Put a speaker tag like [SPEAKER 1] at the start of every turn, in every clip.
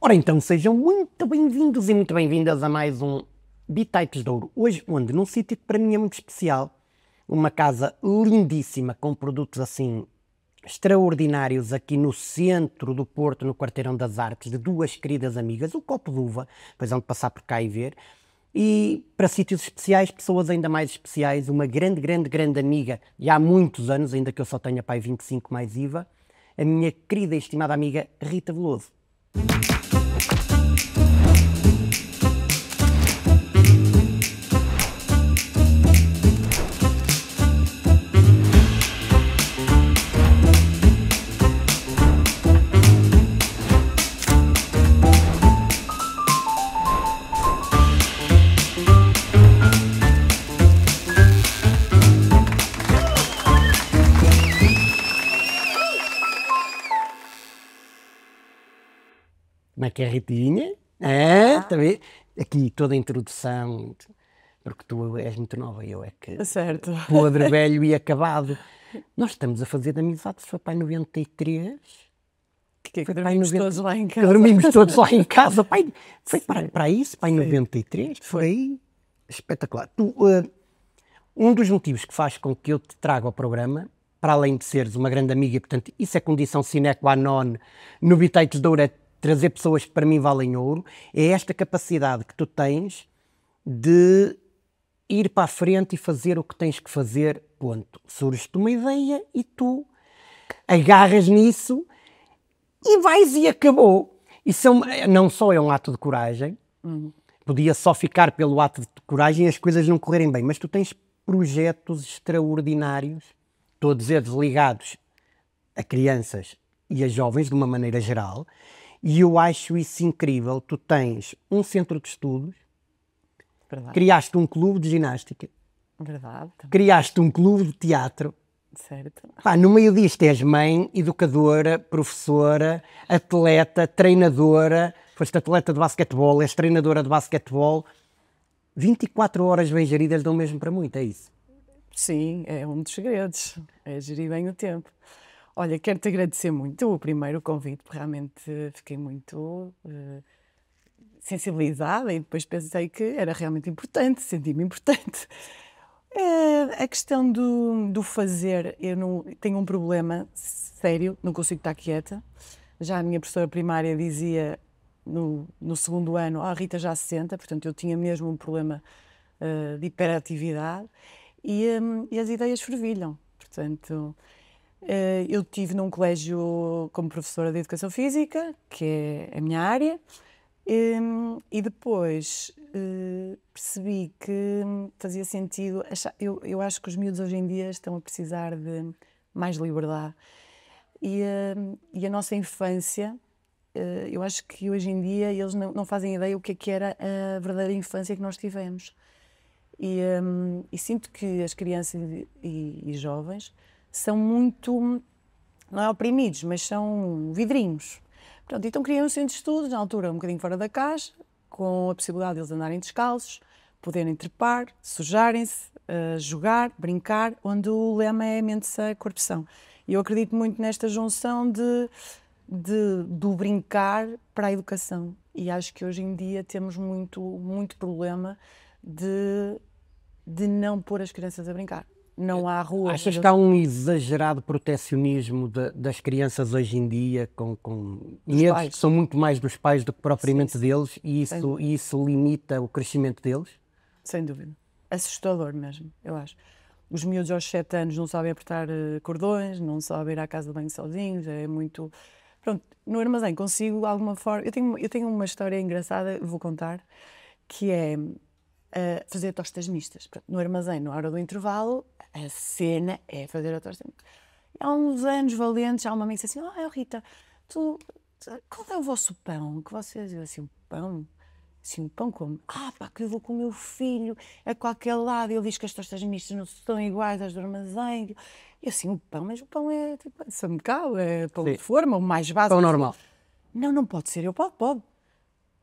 [SPEAKER 1] Ora então, sejam muito bem-vindos e muito bem-vindas a mais um Bitites de Ouro. Hoje, onde? Num sítio que para mim é muito especial. Uma casa lindíssima, com produtos assim extraordinários aqui no centro do Porto, no Quarteirão das Artes, de duas queridas amigas, o Copo de Uva, depois vão passar por cá e ver. E para sítios especiais, pessoas ainda mais especiais, uma grande amiga, e há muitos anos, ainda que eu só tenha pai 25 mais IVA, a minha querida e estimada amiga Rita Veloso. Como é que é, Ritinha? Também. Aqui toda a introdução, porque tu és muito nova e eu é que...
[SPEAKER 2] Certo.
[SPEAKER 1] Podre, velho e acabado. Nós estamos a fazer de amizade, foi para aí 93.
[SPEAKER 2] Que dormimos todos lá em casa.
[SPEAKER 1] Dormimos todos lá em casa. Pai, foi para isso, para aí 93, foi aí. Espetacular. Tu, um dos motivos que faz com que eu te traga ao programa, para além de seres uma grande amiga, e portanto isso é condição sine qua non no Bitites de Ouro, é trazer pessoas que para mim valem ouro, é esta capacidade que tu tens de ir para a frente e fazer o que tens que fazer, ponto. Surge-te uma ideia e tu agarras nisso e vais e acabou. Isso não só é um ato de coragem, podia só ficar pelo ato de coragem e as coisas não correrem bem, mas tu tens projetos extraordinários, todos eles ligados a crianças e a jovens de uma maneira geral, e eu acho isso incrível. Tu tens um centro de estudos,
[SPEAKER 2] Verdade.
[SPEAKER 1] Criaste um clube de ginástica,
[SPEAKER 2] Verdade.
[SPEAKER 1] Criaste um clube de teatro.
[SPEAKER 2] Certo.
[SPEAKER 1] Pá, no meio disto és mãe, educadora, professora, atleta, treinadora, foste atleta de basquetebol, és treinadora de basquetebol. 24 horas bem geridas dão mesmo para muito, é isso?
[SPEAKER 2] Sim, é um dos segredos, é gerir bem o tempo. Olha, quero-te agradecer muito o primeiro convite, porque realmente fiquei muito sensibilizada e depois pensei que era realmente importante, senti-me importante. A questão do fazer, eu não tenho um problema sério, não consigo estar quieta. Já a minha professora primária dizia no segundo ano, a Rita já se senta, portanto eu tinha mesmo um problema de hiperatividade e as ideias fervilham. Portanto, eu estive num colégio como professora de Educação Física, que é a minha área, e depois percebi que fazia sentido. Eu acho que os miúdos hoje em dia estão a precisar de mais liberdade. E a nossa infância, eu acho que hoje em dia eles não fazem ideia o que era a verdadeira infância que nós tivemos. E sinto que as crianças e jovens são muito, não é oprimidos, mas são vidrinhos. Pronto, então criei um centro de estudos, na altura um bocadinho fora da caixa, com a possibilidade de eles andarem descalços, poderem trepar, sujarem-se, jogar, brincar, onde o lema é mente sã, corpo são. E eu acredito muito nesta junção do brincar para a educação. E acho que hoje em dia temos muito problema de não pôr as crianças a brincar. Não há rua.
[SPEAKER 1] Achas que há um exagerado protecionismo das crianças hoje em dia, com medos que são muito mais dos pais do que propriamente deles, e isso limita o crescimento deles?
[SPEAKER 2] Sem dúvida. Assustador mesmo, eu acho. Os miúdos aos 7 anos não sabem apertar cordões, não sabem ir à casa de banho sozinhos, é muito... Pronto, no armazém consigo, de alguma forma... Eu tenho uma história engraçada, vou contar, que é fazer tostas mistas. No armazém, na hora do intervalo, a cena é fazer a tosta mista. Há uns anos valentes, há uma amiga que disse assim, Rita, qual é o vosso pão? Que vocês... Eu assim, pão? Assim, um pão como? Pá, que eu vou com o meu filho a qualquer lado, ele diz que as tostas mistas não são iguais às do armazém. E assim, o pão, mas o pão é tipo, samecado, é pão de forma, o mais básico.
[SPEAKER 1] Pão normal.
[SPEAKER 2] Não pode ser, pode.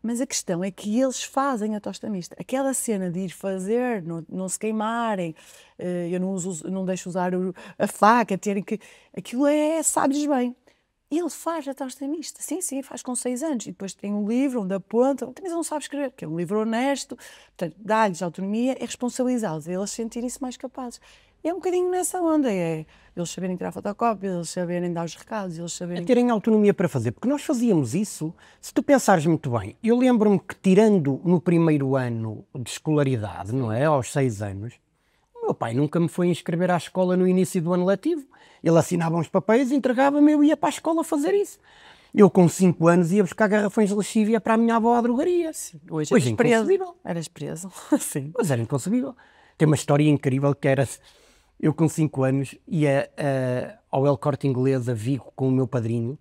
[SPEAKER 2] Mas a questão é que eles fazem a tosta mista. Aquela cena de ir fazer, não se queimarem, eu não deixo usar a faca, terem que... Aquilo sabe-lhes bem. E ele faz a tosta mista, sim, faz com 6 anos. E depois tem um livro onde aponta, mas ele não sabe escrever, que é um livro honesto, portanto, dá-lhes autonomia, é responsabilizá-los, é eles sentirem-se mais capazes. E é um bocadinho nessa onda, é eles saberem tirar fotocópias, eles saberem dar os recados, eles
[SPEAKER 1] A
[SPEAKER 2] saberem...
[SPEAKER 1] terem autonomia para fazer, porque nós fazíamos isso, se tu pensares muito bem, eu lembro-me que tirando no primeiro ano de escolaridade, não é, aos 6 anos, o meu pai nunca me foi inscrever à escola no início do ano letivo. Ele assinava uns papéis, entregava-me, eu ia para a escola fazer isso. Eu com 5 anos ia buscar garrafões de lexívia para a minha avó à drogaria.
[SPEAKER 2] Hoje
[SPEAKER 1] Hoje é
[SPEAKER 2] eras preso.
[SPEAKER 1] inconcebível.
[SPEAKER 2] Eras preso, sim.
[SPEAKER 1] Mas era inconcebível. Tem uma história incrível que era, eu com 5 anos ia ao El Corte Inglês a Vigo com o meu padrinho.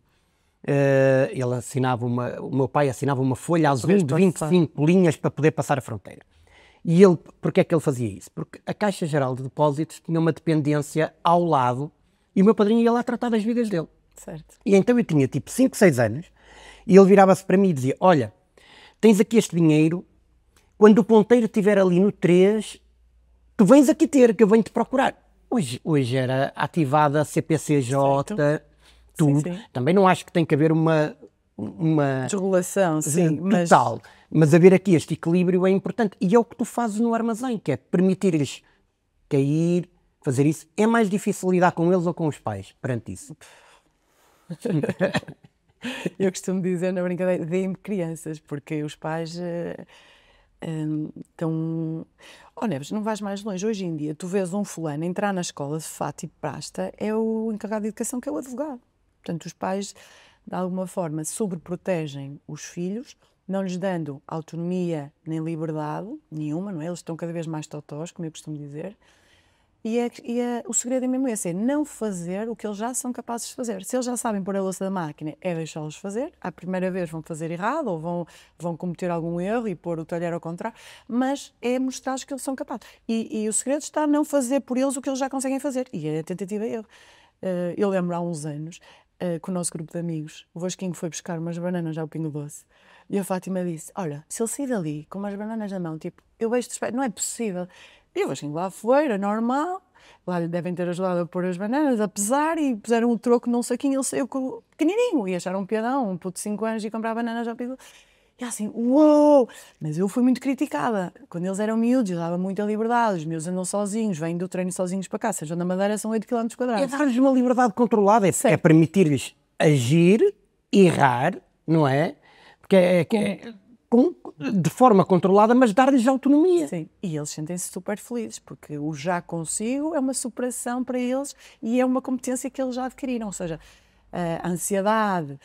[SPEAKER 1] Ele assinava o meu pai assinava uma folha azul de 25 linhas para poder passar a fronteira. E ele, porque é que ele fazia isso? Porque a Caixa Geral de Depósitos tinha uma dependência ao lado e o meu padrinho ia lá tratar das vidas dele.
[SPEAKER 2] Certo.
[SPEAKER 1] E então eu tinha tipo 5, 6 anos e ele virava-se para mim e dizia: olha, tens aqui este dinheiro, quando o ponteiro estiver ali no 3, tu vens aqui ter, que eu venho-te procurar. Hoje era ativada a CPCJ, tudo.
[SPEAKER 2] Sim.
[SPEAKER 1] Também não acho que tem que haver uma
[SPEAKER 2] desregulação, sim,
[SPEAKER 1] total. Mas haver aqui este equilíbrio é importante. E é o que tu fazes no armazém, que é permitir-lhes cair, fazer isso. É mais difícil lidar com eles ou com os pais perante isso?
[SPEAKER 2] Eu costumo dizer na brincadeira, deem-me crianças, porque os pais estão... Oh, Neves, não vais mais longe. Hoje em dia, tu vês um fulano entrar na escola de fato e pasta, é o encarregado de educação, que é o advogado. Portanto, os pais, de alguma forma, sobreprotegem os filhos, não lhes dando autonomia nem liberdade nenhuma, não é? Eles estão cada vez mais totós, como eu costumo dizer. O segredo é mesmo esse, é não fazer o que eles já são capazes de fazer. Se eles já sabem pôr a louça da máquina, é deixá-los fazer. À primeira vez vão fazer errado ou vão cometer algum erro e pôr o talher ao contrário, mas é mostrar-lhes que eles são capazes. E o segredo está a não fazer por eles o que eles já conseguem fazer. E é a tentativa e erro. Eu lembro há uns anos, com o nosso grupo de amigos, o Vasquinho foi buscar umas bananas ao Pingo Doce e a Fátima disse: olha, se ele sair dali com umas bananas na mão, tipo, eu vejo-te espelho, não é possível. E o Vasquinho lá foi, era normal, lá lhe devem ter ajudado a pôr as bananas, a pesar, e puseram o troco num saquinho, ele saiu pequenininho, e acharam um piadão, um puto de 5 anos e comprar bananas ao Pingo Doce. E assim, uou! Mas eu fui muito criticada. Quando eles eram miúdos, eu dava muita liberdade. Os miúdos andam sozinhos, vêm do treino sozinhos para cá. Sejam na Madeira, são 8 km².
[SPEAKER 1] É dar-lhes uma liberdade controlada, é permitir-lhes agir, errar, não é? Porque de forma controlada, mas dar-lhes autonomia.
[SPEAKER 2] Sim, e eles sentem-se super felizes, porque o já consigo é uma superação para eles e é uma competência que eles já adquiriram. Ou seja, a ansiedade,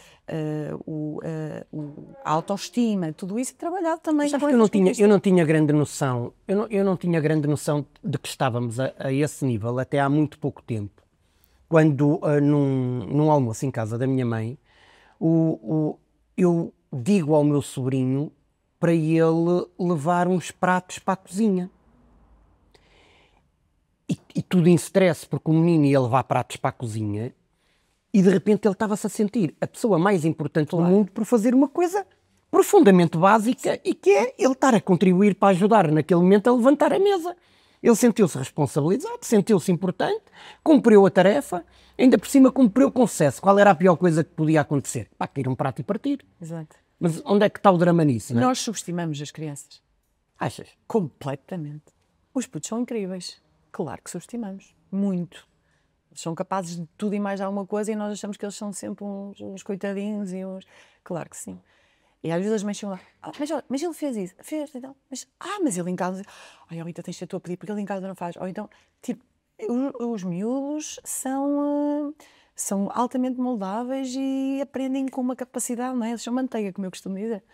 [SPEAKER 2] a autoestima, tudo isso é trabalhado também.
[SPEAKER 1] Sabes que eu não tinha grande noção, eu não tinha grande noção de que estávamos a esse nível até há muito pouco tempo. Quando, num almoço em casa da minha mãe, eu digo ao meu sobrinho para ele levar uns pratos para a cozinha. E tudo em stress, porque o menino ia levar pratos para a cozinha. E de repente ele estava-se a sentir a pessoa mais importante do mundo por fazer uma coisa profundamente básica e que é ele estar a contribuir para ajudar naquele momento a levantar a mesa. Ele sentiu-se responsabilizado, sentiu-se importante, cumpriu a tarefa, ainda por cima cumpriu com sucesso. Qual era a pior coisa que podia acontecer? Pá, cair um prato e partir.
[SPEAKER 2] Exato.
[SPEAKER 1] Mas onde é que está o drama nisso? Não é?
[SPEAKER 2] Nós subestimamos as crianças.
[SPEAKER 1] Achas?
[SPEAKER 2] Completamente. Os putos são incríveis. Claro que subestimamos. Muito. Eles são capazes de tudo e mais alguma coisa e nós achamos que eles são sempre uns coitadinhos e uns... Claro que sim. E às vezes as mães chegam lá: mas ele fez isso, fez, então, mas ele em casa... Ai, Rita, tens de ser tu a pedir, porque ele em casa não faz. Ou então, tipo, os miúdos são altamente moldáveis e aprendem com uma capacidade, não é? Eles são manteiga, como eu costumo dizer.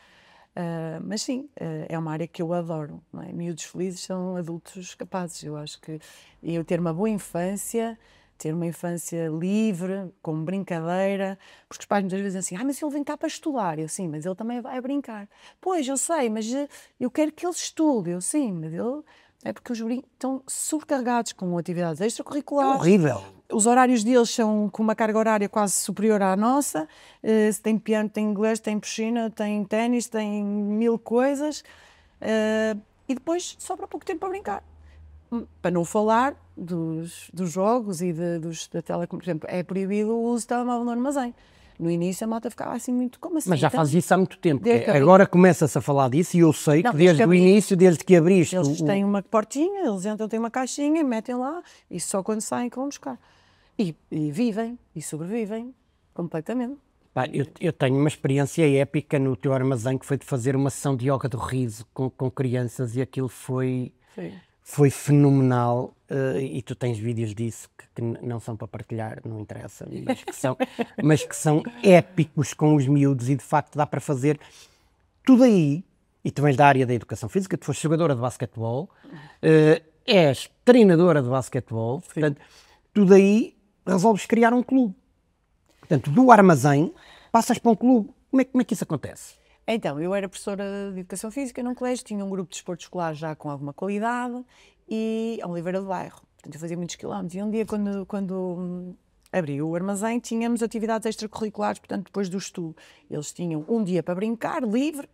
[SPEAKER 2] Mas sim, é uma área que eu adoro, não é? Miúdos felizes são adultos capazes. Eu acho que eu ter uma boa infância... ter uma infância livre, com brincadeira, porque os pais muitas vezes dizem assim: mas ele vem cá para estudar. Eu, sim, mas ele também vai brincar. Pois, eu sei, mas eu quero que ele estude. Eu, sim, mas ele... É porque os estão sobrecarregados com atividades extracurriculares.
[SPEAKER 1] É horrível.
[SPEAKER 2] Os horários deles são com uma carga horária quase superior à nossa. Se tem piano, tem inglês, tem piscina, tem ténis, tem 1000 coisas. E depois sobra pouco tempo para brincar. Para não falar dos jogos e da telecomunicação. Por exemplo, é proibido o uso de telemóvel no armazém. No início a malta ficava assim muito, como assim?
[SPEAKER 1] Mas já
[SPEAKER 2] Então,
[SPEAKER 1] fazes isso há muito tempo.
[SPEAKER 2] desde que
[SPEAKER 1] Agora começa-se a falar disso e eu sei
[SPEAKER 2] Não,
[SPEAKER 1] que
[SPEAKER 2] desde
[SPEAKER 1] desde
[SPEAKER 2] que
[SPEAKER 1] o início, desde que abriste
[SPEAKER 2] eles têm uma portinha, eles entram, têm uma caixinha, metem lá e só quando saem que vão buscar. E vivem, e sobrevivem completamente.
[SPEAKER 1] Pá, eu tenho uma experiência épica no teu armazém, que foi de fazer uma sessão de yoga do riso com crianças, e aquilo foi fenomenal. E tu tens vídeos disso que não são para partilhar, não interessa, mas que são épicos com os miúdos, e de facto dá para fazer tudo aí. E tu vens da área da educação física, tu foste jogadora de basquetebol, és treinadora de basquetebol, portanto, tudo aí resolves criar um clube. Portanto, do armazém passas para um clube. Como é que isso acontece?
[SPEAKER 2] Então, eu era professora de Educação Física num colégio, tinha um grupo de desporto escolar já com alguma qualidade e a Oliveira do Bairro. Portanto, eu fazia muitos quilómetros. E um dia, quando abri o armazém, tínhamos atividades extracurriculares, portanto, depois do estudo. Eles tinham um dia para brincar, livre,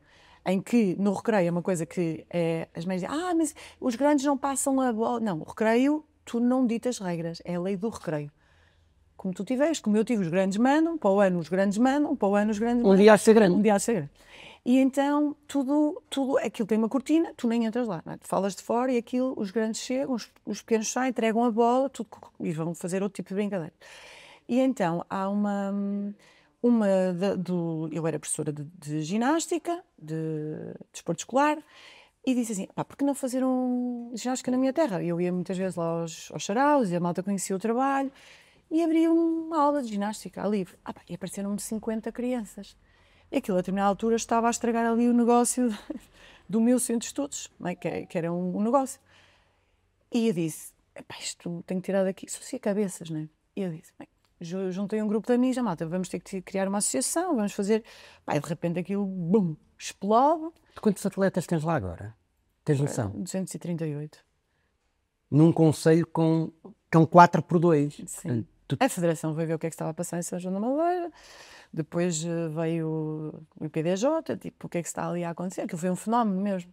[SPEAKER 2] em que no recreio é uma coisa que as mães dizem, mas os grandes não passam a bola. Não, o recreio, tu não ditas regras, é a lei do recreio. Como tu tiveste, como eu tive, os grandes mandam, para o ano os grandes mandam, para o ano os grandes mandam.
[SPEAKER 1] Um dia a ser grande.
[SPEAKER 2] Um dia a ser grande. E então, tudo, aquilo tem uma cortina, tu nem entras lá, não é? Tu falas de fora e aquilo, os grandes chegam, os pequenos saem, entregam a bola, e vão fazer outro tipo de brincadeira. E então, há eu era professora de ginástica, de desporto escolar, e disse assim, por que não fazer ginástica na minha terra? Eu ia muitas vezes lá aos saraus, e a malta conhecia o trabalho, e abri uma aula de ginástica, livre. E apareceram-me 50 crianças. E aquilo, a determinada altura, estava a estragar ali o negócio do meu centro de estudos, não é? que era um negócio. E eu disse, isto tenho que tirar daqui, associa cabeças, não é? E eu disse, juntei um grupo de amigos, malta, vamos ter que criar uma associação, vamos fazer... E de repente aquilo, bum, explode.
[SPEAKER 1] Quantos atletas tens lá agora? Tens noção?
[SPEAKER 2] 238.
[SPEAKER 1] Num concelho com 4 por 2.
[SPEAKER 2] Sim. A Federação veio ver o que é que estava a passar em São João da Madeira, depois veio o IPDJ, tipo, o que é que está ali a acontecer? Aquilo foi um fenómeno mesmo.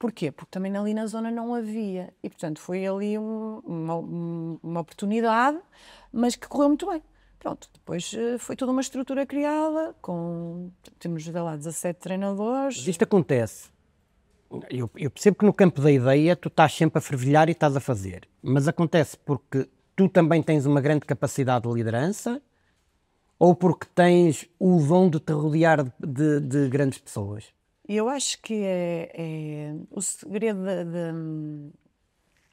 [SPEAKER 2] Porquê? Porque também ali na zona não havia. E, portanto, foi ali uma oportunidade, mas que correu muito bem. Pronto, depois foi toda uma estrutura criada, temos lá 17 treinadores.
[SPEAKER 1] Mas isto acontece. Eu percebo que no campo da ideia tu estás sempre a fervilhar e estás a fazer, mas acontece porque tu também tens uma grande capacidade de liderança ou porque tens o dom de te rodear de grandes pessoas?
[SPEAKER 2] Eu acho que é o segredo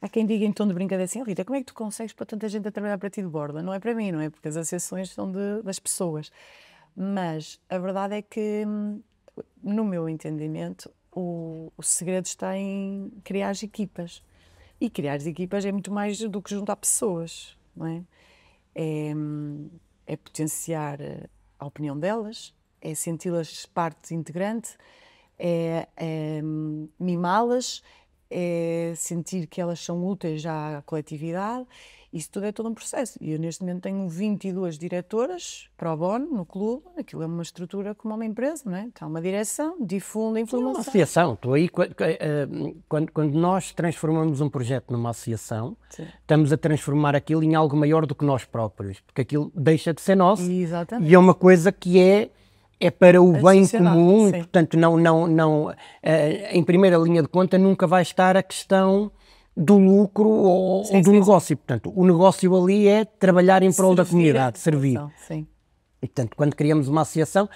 [SPEAKER 2] há quem diga em tom de brincadeira assim, Rita, como é que tu consegues para tanta gente a trabalhar para ti de borda? Não é para mim, não é? Porque as associações são das pessoas. Mas a verdade é que, no meu entendimento, o segredo está em criar as equipas. E criar as equipas é muito mais do que juntar pessoas, não é? É potenciar a opinião delas, é senti-las parte integrante, é mimá-las, é sentir que elas são úteis à coletividade. Isso tudo é todo um processo. E eu neste momento tenho 22 diretoras pro bono no clube. Aquilo é uma estrutura como uma empresa, não é? Está uma direção, difunde a informação.
[SPEAKER 1] Uma associação. Estou aí, quando nós transformamos um projeto numa associação, sim, estamos a transformar aquilo em algo maior do que nós próprios, porque aquilo deixa de ser nosso.
[SPEAKER 2] Exatamente.
[SPEAKER 1] E é uma coisa que é para o bem comum,
[SPEAKER 2] sim,
[SPEAKER 1] e portanto em primeira linha de conta nunca vai estar a questão do lucro ou do negócio. Portanto, o negócio ali é trabalhar em prol da comunidade, servir.
[SPEAKER 2] Sim.
[SPEAKER 1] E portanto, quando criamos uma associação,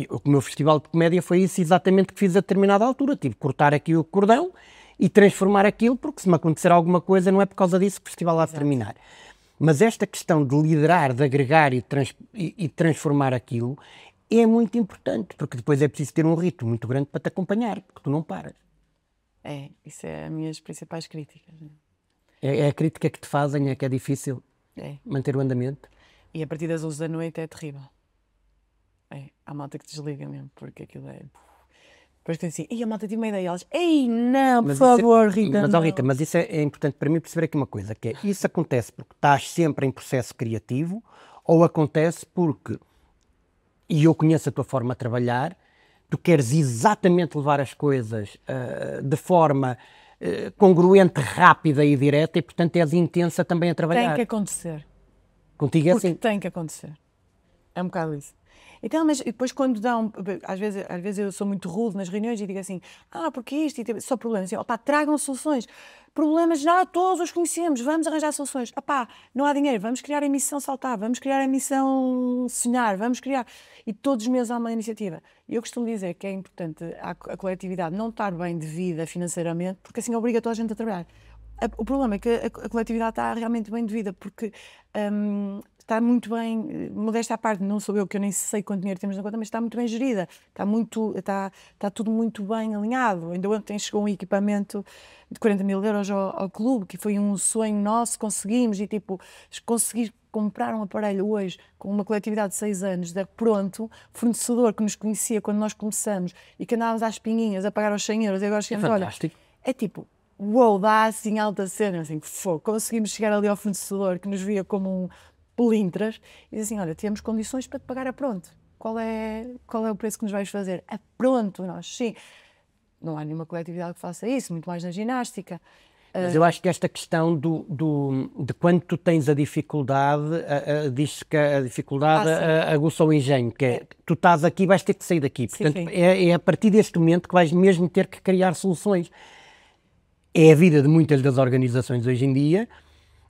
[SPEAKER 1] o meu festival de comédia foi isso exatamente que fiz a determinada altura. Tive que cortar aqui o cordão e transformar aquilo, porque se me acontecer alguma coisa não é por causa disso que o festival há de terminar. Mas esta questão de liderar, de agregar e transformar aquilo é muito importante, porque depois é preciso ter um ritmo muito grande para te acompanhar, porque tu não paras.
[SPEAKER 2] Isso é as minhas principais críticas.
[SPEAKER 1] É a crítica que te fazem, é que é difícil manter o andamento.
[SPEAKER 2] E a partir das 11 da noite é terrível. Há malta que desliga mesmo, porque aquilo é... Depois tem assim, a malta tinha uma ideia, elas, não, por favor, Rita.
[SPEAKER 1] Mas, Rita, mas isso é importante para mim perceber aqui uma coisa, que é, isso acontece porque estás sempre em processo criativo, ou acontece porque, e eu conheço a tua forma de trabalhar, tu queres exatamente levar as coisas de forma congruente, rápida e direta, e portanto és intensa também a trabalhar.
[SPEAKER 2] Tem que acontecer.
[SPEAKER 1] Contigo é
[SPEAKER 2] porque
[SPEAKER 1] assim.
[SPEAKER 2] Tem que acontecer. É um bocado isso. Então, mas depois quando dão, às vezes eu sou muito rude nas reuniões e digo assim, porque isto, e só problemas, assim, tragam soluções. Problemas já todos os conhecemos, vamos arranjar soluções. Não há dinheiro, vamos criar a missão saltar, vamos criar a missão sonhar, vamos criar. E todos os meses há uma iniciativa. E eu costumo dizer que é importante a coletividade não estar bem de vida financeiramente, porque assim obriga toda a gente a trabalhar. O problema é que a coletividade está realmente bem de vida, porque está muito bem, modéstia à parte, não sou eu, que eu nem sei quanto dinheiro temos na conta, mas está muito bem gerida, está tudo muito bem alinhado. Ainda ontem chegou um equipamento de 40 mil euros ao clube, que foi um sonho nosso, conseguimos, e conseguir comprar um aparelho hoje com uma coletividade de 6 anos, pronto, fornecedor que nos conhecia quando nós começamos e que andávamos às pinguinhas a pagar os 100 euros, e agora chegamos, olha, é tipo, uou, dá assim alta cena, assim, conseguimos chegar ali ao fornecedor que nos via como um pelintras e diz assim, olha, temos condições para te pagar a pronto. Qual é o preço que nos vais fazer? A pronto, nós, sim. Não há nenhuma coletividade que faça isso, muito mais na ginástica.
[SPEAKER 1] Mas eu acho que esta questão de quando tu tens a dificuldade, diz-se que a dificuldade aguça o engenho, que é, tu estás aqui e vais ter que sair daqui. Portanto, sim. É a partir deste momento que vais mesmo ter que criar soluções. É a vida de muitas das organizações hoje em dia,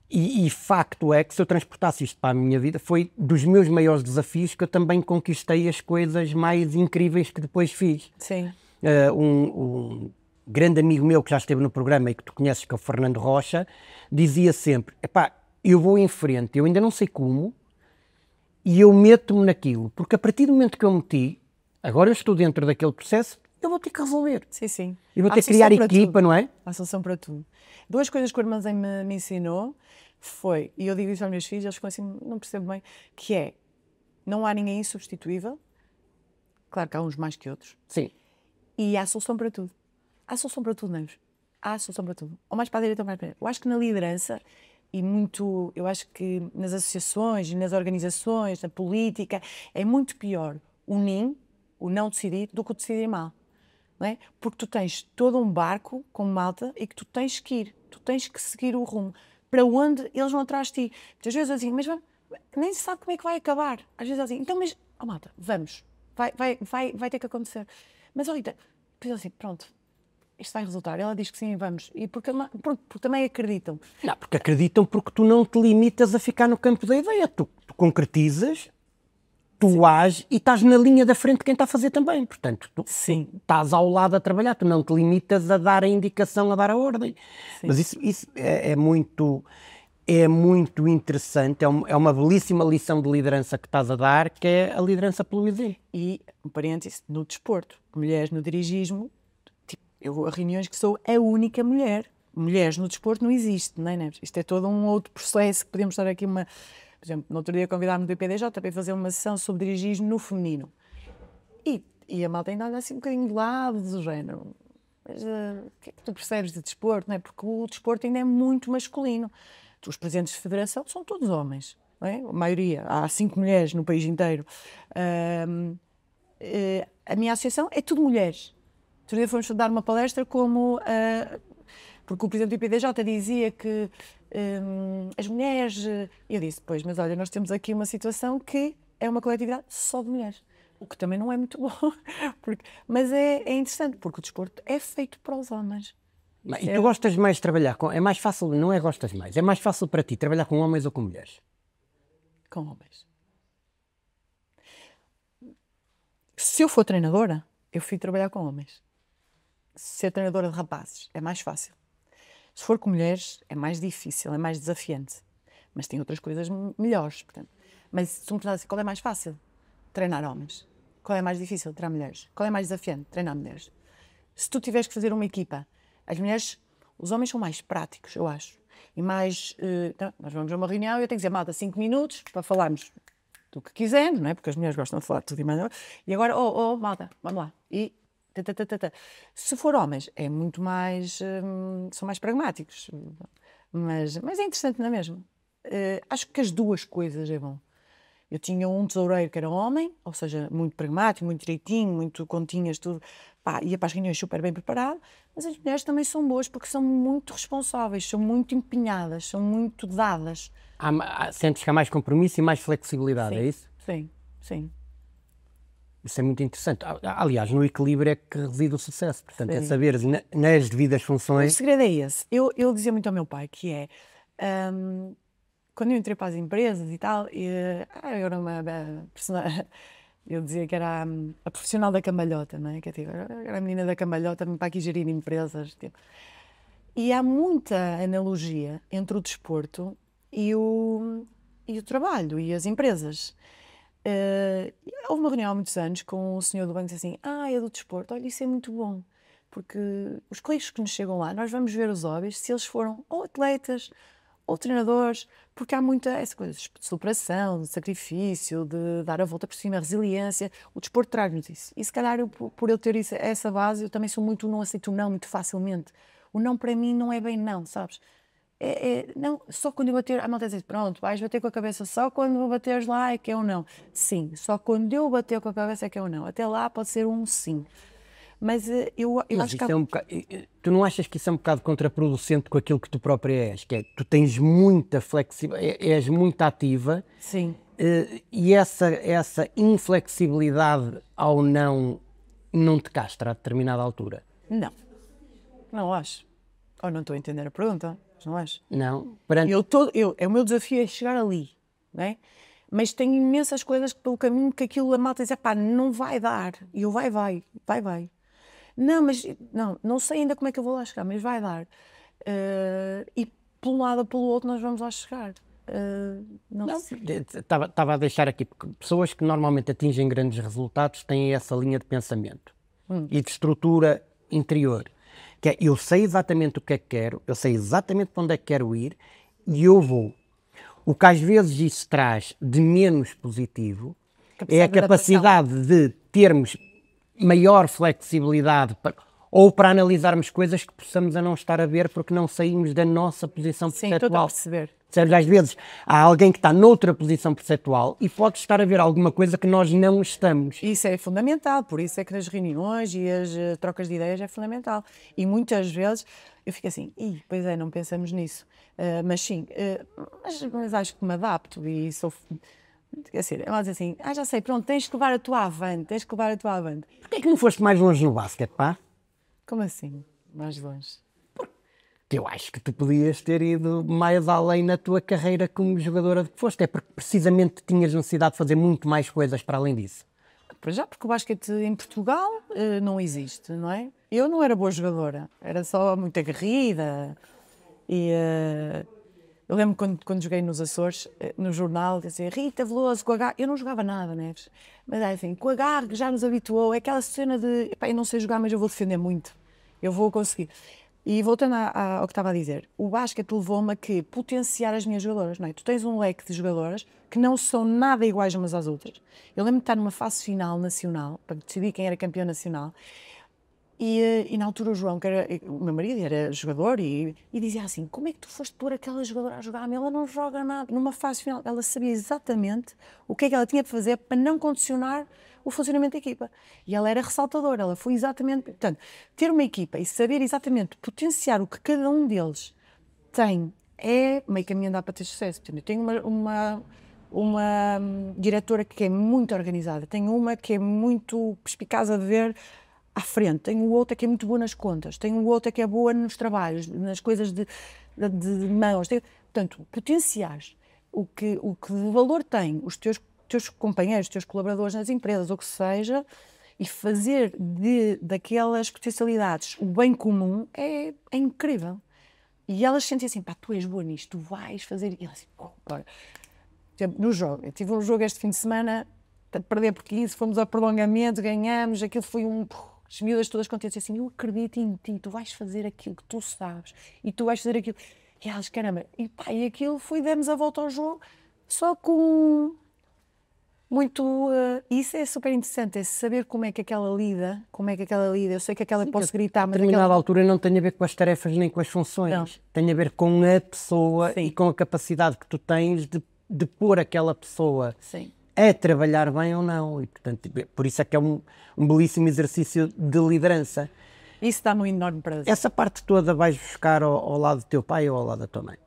[SPEAKER 1] e facto é que se eu transportasse isto para a minha vida, foi dos meus maiores desafios que eu também conquistei as coisas mais incríveis que depois fiz.
[SPEAKER 2] Sim.
[SPEAKER 1] Um grande amigo meu que já esteve no programa e que tu conheces, que é o Fernando Rocha, dizia sempre, eu vou em frente, eu ainda não sei como, e eu meto-me naquilo, porque a partir do momento que eu meti, agora eu estou dentro daquele processo, eu vou ter que resolver.
[SPEAKER 2] Sim, sim.
[SPEAKER 1] E vou ter que criar equipa, não é?
[SPEAKER 2] Há solução para tudo. Duas coisas que o armazém me ensinou foi, e eu digo isso aos meus filhos, eles ficam assim, não percebo bem, que é, não há ninguém insubstituível, claro que há uns mais que outros.
[SPEAKER 1] Sim.
[SPEAKER 2] E há solução para tudo. Há solução para tudo, Neves. Há solução para tudo. Ou mais para a direita ou mais para a direita. Eu acho que na liderança, eu acho que nas associações, nas organizações, na política, é muito pior o não decidir, do que o decidir mal. Não é? Porque tu tens todo um barco com malta e que tu tens que ir. Tu tens que seguir o rumo. Para onde eles vão atrás de ti. Muitas vezes assim, mas nem se sabe como é que vai acabar. Às vezes assim, então, mas, malta, vamos. Vai ter que acontecer. Mas olha, depois assim, pronto, isto vai resultar. Ela diz que sim, vamos. E porque também acreditam.
[SPEAKER 1] Não, porque acreditam porque tu não te limitas a ficar no campo da ideia. Tu concretizas, tu ages e estás na linha da frente de quem está a fazer também. Portanto, tu estás ao lado a trabalhar, tu não te limitas a dar a indicação, a dar a ordem. Sim. Mas isso é muito interessante, é uma belíssima lição de liderança que estás a dar, que é a liderança pelo exemplo.
[SPEAKER 2] E, um parênteses, no desporto, mulheres no dirigismo, eu vou a reuniões que sou a única mulher. Mulheres no desporto não existe, não é, Neves? Isto é todo um outro processo que podemos estar aqui Por exemplo, no outro dia convidámos do IPDJ para fazer uma sessão sobre dirigismo no feminino. E a malta ainda olha assim um bocadinho de lado, do género. Mas o que é que tu percebes de desporto? Não é? Porque o desporto ainda é muito masculino. Os presidentes de federação são todos homens, não é? A maioria. Há 5 mulheres no país inteiro. A minha associação é tudo mulheres. Outro dia fomos dar uma palestra porque o presidente do IPDJ dizia que as mulheres... Eu disse, pois, mas olha, nós temos aqui uma situação que é uma coletividade só de mulheres, o que também não é muito bom, mas é interessante, porque o desporto é feito para os homens.
[SPEAKER 1] E tu gostas mais de trabalhar com... É mais fácil, não é gostas mais, é mais fácil para ti trabalhar com homens ou com mulheres?
[SPEAKER 2] Com homens. Se eu for treinadora, eu fui trabalhar com homens. Ser treinadora de rapazes é mais fácil. Se for com mulheres, é mais difícil, é mais desafiante. Mas tem outras coisas melhores, portanto. Mas se tu me perguntas assim, qual é mais fácil? Treinar homens. Qual é mais difícil? Treinar mulheres. Qual é mais desafiante? Treinar mulheres. Se tu tiveres que fazer uma equipa, as mulheres, os homens são mais práticos, eu acho. E mais, então, nós vamos a uma reunião e eu tenho que dizer, malta, 5 minutos para falarmos do que quisermos, não é? Porque as mulheres gostam de falar de tudo e mais. E agora, malta, vamos lá. E se for homens, é muito mais, são mais pragmáticos. Mas é interessante, não é mesmo? Acho que as duas coisas é bom. Eu tinha um tesoureiro que era homem, ou seja, muito pragmático, muito direitinho, muito continhas, tudo. Ia para as reuniões super bem preparado, mas as mulheres também são boas porque são muito responsáveis, são muito empenhadas, são muito dadas.
[SPEAKER 1] Sentes que há mais compromisso e mais flexibilidade,
[SPEAKER 2] sim,
[SPEAKER 1] é isso?
[SPEAKER 2] Sim.
[SPEAKER 1] Isso é muito interessante. Aliás, no equilíbrio é que reside o sucesso. Portanto, é
[SPEAKER 2] Sim.
[SPEAKER 1] saber nas devidas
[SPEAKER 2] O
[SPEAKER 1] funções.
[SPEAKER 2] segredo é esse. Eu dizia muito ao meu pai que é, quando eu entrei para as empresas e tal, eu era eu dizia que era a profissional da cambalhota, não é? Que é tipo, era a menina da cambalhota para aqui gerir empresas. Tipo. E há muita analogia entre o desporto e o trabalho e as empresas. Houve uma reunião há muitos anos com o senhor do banco e disse assim: é do desporto, olha, isso é muito bom, porque os clientes que nos chegam lá, nós vamos ver os hobbies, se eles foram ou atletas ou treinadores, porque há muita essa coisa de superação, de sacrifício, de dar a volta por cima, resiliência. O desporto traz-nos isso. E se calhar, por eu ter essa base, eu também sou muito, não aceito o não muito facilmente. O não para mim não é bem não, sabes? Não, só quando eu bater, a malta diz, pronto, vais bater com a cabeça só quando bateres lá é que é um não. Sim, só quando eu bater com a cabeça é que é um não. Até lá pode ser um sim. Mas eu
[SPEAKER 1] Mas
[SPEAKER 2] acho que
[SPEAKER 1] isso é um bocado, tu não achas que isso é um bocado contraproducente com aquilo que tu própria és? Que é, tu tens muita flexibilidade, és muito ativa.
[SPEAKER 2] sim.
[SPEAKER 1] E essa inflexibilidade ao não te castra a determinada altura?
[SPEAKER 2] Não, não acho. Ou não estou a entender a pergunta, não acho.
[SPEAKER 1] Não?
[SPEAKER 2] O meu desafio é chegar ali, não é? Mas tenho imensas coisas pelo caminho que aquilo a malta diz, pá, não vai dar. E eu vai. Não, mas não sei ainda como é que eu vou lá chegar, mas vai dar. E por um lado ou pelo outro nós vamos lá chegar.
[SPEAKER 1] Não, estava a deixar aqui, porque pessoas que normalmente atingem grandes resultados têm essa linha de pensamento e de estrutura interior, que é, eu sei exatamente o que é que quero, eu sei exatamente para onde é que quero ir e eu vou. O que às vezes isso traz de menos positivo é a capacidade de termos maior flexibilidade ou para analisarmos coisas que possamos a não estar a ver porque não saímos da nossa posição perceptual.
[SPEAKER 2] Sim, estou a perceber.
[SPEAKER 1] Às vezes há alguém que está noutra posição perceptual e pode estar a ver alguma coisa que nós não estamos.
[SPEAKER 2] Isso é fundamental, por isso é que nas reuniões e as trocas de ideias é fundamental. E muitas vezes eu fico assim, pois é, não pensamos nisso. Mas sim, mas acho que me adapto e sou... Quer dizer, ela diz assim, já sei, pronto, tens que levar a tua avante.
[SPEAKER 1] Porquê é que não foste mais longe no basquete, pá?
[SPEAKER 2] Como assim, mais longe?
[SPEAKER 1] Eu acho que tu podias ter ido mais além na tua carreira como jogadora de que foste. É porque precisamente tinhas necessidade de fazer muito mais coisas para além disso.
[SPEAKER 2] Para já, porque o basquete em Portugal não existe, não é? Eu não era boa jogadora, era só muito aguerrida. E eu lembro quando joguei nos Açores, no jornal, dizia Rita Veloso com H. Eu não jogava nada, né? Mas é assim, com H que já nos habituou, é aquela cena de eu não sei jogar, mas eu vou defender muito, eu vou conseguir. E voltando ao que estava a dizer, o basquete levou-me a que potenciar as minhas jogadoras, não é? Tu tens um leque de jogadoras que não são nada iguais umas às outras. Eu lembro de estar numa fase final nacional, para decidir quem era campeão nacional, e na altura o João, que era o meu marido, era jogador, e dizia assim, como é que tu foste pôr aquela jogadora a jogar? Ela não joga nada. Numa fase final, ela sabia exatamente o que é que ela tinha de fazer para não condicionar o funcionamento da equipa. E ela era ressaltadora, ela foi exatamente... Portanto, ter uma equipa e saber exatamente potenciar o que cada um deles tem é meio caminho andar para ter sucesso. Portanto, eu tenho uma diretora que é muito organizada, tenho uma que é muito perspicaz a ver à frente, tenho outra que é muito boa nas contas, tenho outra que é boa nos trabalhos, nas coisas de mãos. Portanto, potenciar o que de valor tem os teus companheiros, os teus colaboradores nas empresas, ou que seja, e fazer daquelas potencialidades o bem comum é incrível. E elas sentem assim, pá, tu és boa nisto, tu vais fazer... E elas assim, bora. No jogo, eu tive um jogo este fim de semana, perder por 15, fomos ao prolongamento, ganhamos, aquilo foi as miúdas todas contentes, assim, eu acredito em ti, tu vais fazer aquilo que tu sabes, e tu vais fazer aquilo... E elas, caramba, e pá, e aquilo demos a volta ao jogo, só com... Muito, isso é super interessante, é saber como é que aquela lida, eu sei que aquela posso gritar, mas
[SPEAKER 1] a determinada altura não tem a ver com as tarefas nem com as funções,
[SPEAKER 2] não.
[SPEAKER 1] Tem a ver com a pessoa. Sim. E com a capacidade que tu tens de pôr aquela pessoa
[SPEAKER 2] Sim.
[SPEAKER 1] a trabalhar bem ou não, e portanto, por isso é que é um belíssimo exercício de liderança.
[SPEAKER 2] Isso dá-me um enorme prazer.
[SPEAKER 1] Essa parte toda vais buscar ao lado do teu pai ou ao lado da tua mãe?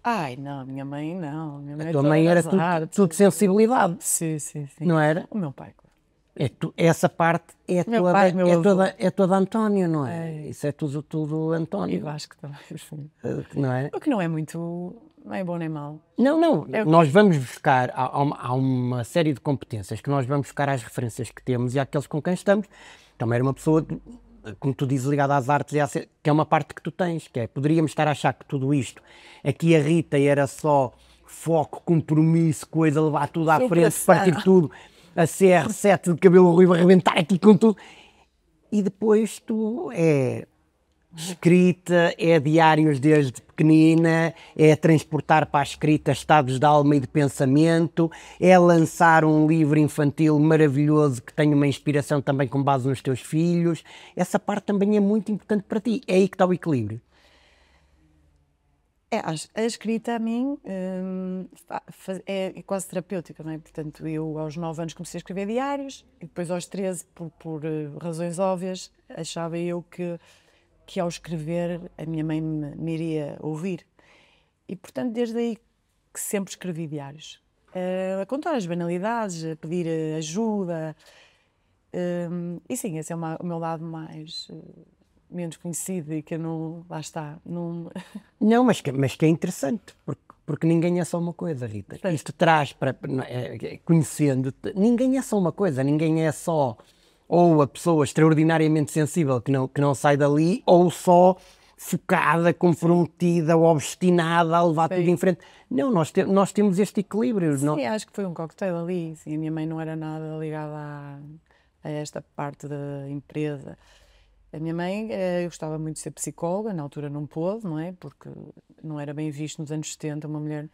[SPEAKER 2] Ai, não, minha mãe não. Minha mãe
[SPEAKER 1] a tua mãe era tudo sensibilidade.
[SPEAKER 2] Sim.
[SPEAKER 1] Não era?
[SPEAKER 2] O meu pai, claro.
[SPEAKER 1] Essa parte é
[SPEAKER 2] Meu
[SPEAKER 1] toda,
[SPEAKER 2] pai, meu avô.
[SPEAKER 1] é toda António, não é? Isso é tudo António,
[SPEAKER 2] Eu acho que também, sim.
[SPEAKER 1] não é?
[SPEAKER 2] O que não é muito, não é bom nem mau.
[SPEAKER 1] Não,
[SPEAKER 2] É o que
[SPEAKER 1] nós vamos buscar, há uma série de competências que nós vamos buscar às referências que temos e àqueles com quem estamos. Também era uma pessoa, como tu dizes, ligada às artes, que é uma parte que tu tens, que é, poderíamos estar a achar que tudo isto, aqui a Rita era só foco, compromisso, coisa, levar tudo à frente,
[SPEAKER 2] Superação.
[SPEAKER 1] partir tudo, a CR7 de cabelo ruivo, arrebentar aqui com tudo. E depois tu é escrita, é diários desde pequenina, é transportar para a escrita estados de alma e de pensamento, é lançar um livro infantil maravilhoso que tem uma inspiração também com base nos teus filhos. Essa parte também é muito importante para ti. É aí que está o equilíbrio.
[SPEAKER 2] A escrita a mim é quase terapêutica, não é? Portanto, eu aos 9 anos comecei a escrever diários e depois aos 13, por razões óbvias, achava eu que ao escrever a minha mãe me iria ouvir. E, portanto, desde aí que sempre escrevi diários. A contar as banalidades, a pedir ajuda. E sim, esse é o meu lado menos conhecido e que eu não... Lá está. Não,
[SPEAKER 1] Não, mas que é interessante, porque ninguém é só uma coisa, Rita.
[SPEAKER 2] Sim.
[SPEAKER 1] Isto traz conhecendo-te, ninguém é só uma coisa, ninguém é só ou a pessoa extraordinariamente sensível que não sai dali, ou só focada, comprometida, obstinada a levar tudo em frente. Não, nós temos este equilíbrio.
[SPEAKER 2] Sim, acho que foi um cocktail ali. Sim, a minha mãe não era nada ligada a esta parte da empresa. A minha mãe gostava muito de ser psicóloga, na altura não pôde, não é? Porque não era bem visto nos anos 70 uma mulher.